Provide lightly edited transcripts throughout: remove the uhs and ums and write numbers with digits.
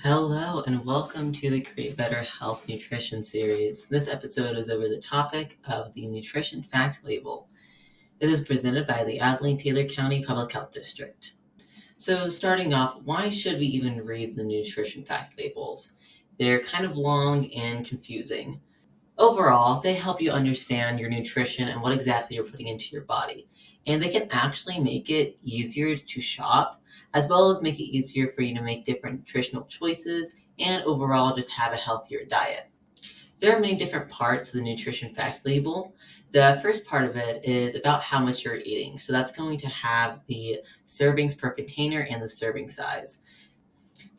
Hello and welcome to the Create Better Health Nutrition series. This episode is over the topic of the nutrition fact label. This is presented by the Abilene-Taylor County Public Health District. So starting off, why should we even read the nutrition fact labels? They're kind of long and confusing. Overall, they help you understand your nutrition and what exactly you're putting into your body. And they can actually make it easier to shop, as well as make it easier for you to make different nutritional choices and overall just have a healthier diet. There are many different parts of the nutrition fact label. The first part of it is about how much you're eating. So that's going to have the servings per container and the serving size.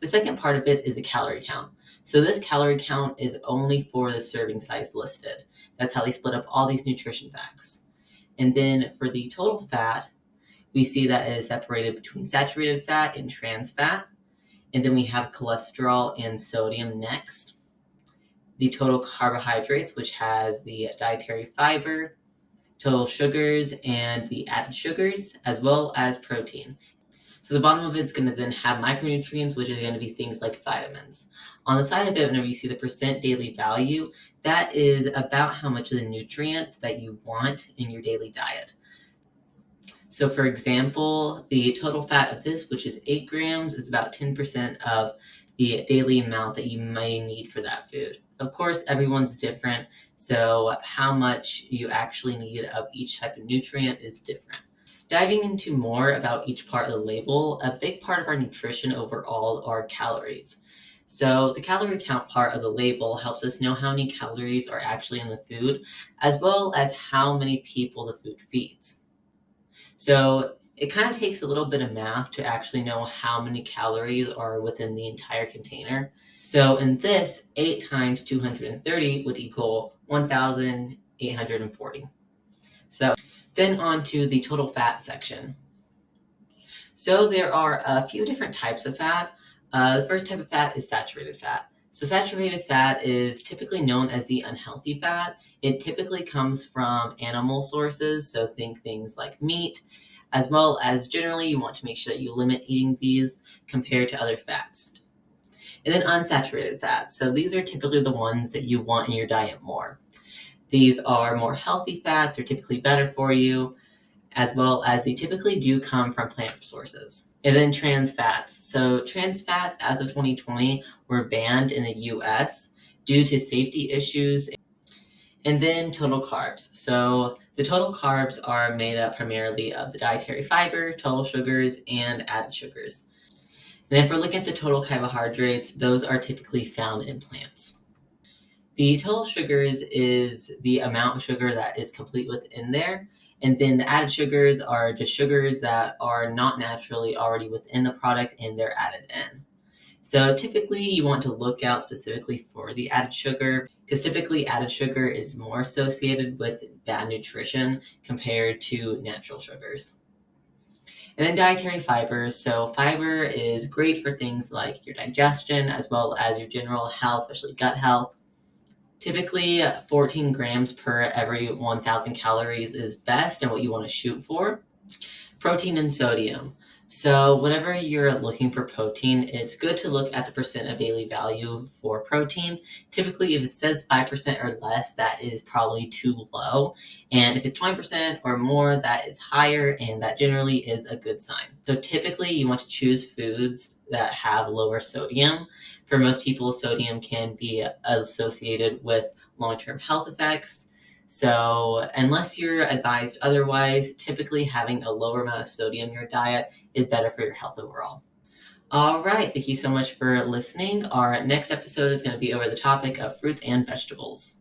The second part of it is the calorie count. So this calorie count is only for the serving size listed. That's how they split up all these nutrition facts. And then for the total fat, we see that it is separated between saturated fat and trans fat. And then we have cholesterol and sodium next. The total carbohydrates, which has the dietary fiber, total sugars, and the added sugars, as well as protein. So the bottom of it's going to then have micronutrients, which are going to be things like vitamins. On the side of it, whenever you see the percent daily value, that is about how much of the nutrient that you want in your daily diet. So for example, the total fat of this, which is 8 grams, is about 10% of the daily amount that you may need for that food. Of course, everyone's different, so how much you actually need of each type of nutrient is different. Diving into more about each part of the label, a big part of our nutrition overall are calories. So the calorie count part of the label helps us know how many calories are actually in the food, as well as how many people the food feeds. So it kind of takes a little bit of math to actually know how many calories are within the entire container. So in this, 8 times 230 would equal 1,840. So then on to the total fat section. So there are a few different types of fat. The first type of fat is saturated fat. So saturated fat is typically known as the unhealthy fat. It typically comes from animal sources, so think things like meat, as well as generally you want to make sure that you limit eating these compared to other fats. And then unsaturated fats. So these are typically the ones that you want in your diet more. These are more healthy fats, are typically better for you, as well as they typically do come from plant sources. And then trans fats. So trans fats, as of 2020, were banned in the US due to safety issues. And then total carbs. So the total carbs are made up primarily of the dietary fiber, total sugars, and added sugars. And then if we're looking at the total carbohydrates, those are typically found in plants. The total sugars is the amount of sugar that is complete within there. And then the added sugars are just sugars that are not naturally already within the product and they're added in. So typically you want to look out specifically for the added sugar because typically added sugar is more associated with bad nutrition compared to natural sugars. And then dietary fibers. So fiber is great for things like your digestion as well as your general health, especially gut health. Typically, 14 grams per every 1,000 calories is best and what you want to shoot for. Protein and sodium. So whenever you're looking for protein, it's good to look at the percent of daily value for protein. Typically, if it says 5% or less, that is probably too low. And if it's 20% or more, that is higher, and that generally is a good sign. So typically, you want to choose foods that have lower sodium. For most people, sodium can be associated with long-term health effects. So unless you're advised otherwise, typically having a lower amount of sodium in your diet is better for your health overall. All right, thank you so much for listening. Our next episode is going to be over the topic of fruits and vegetables.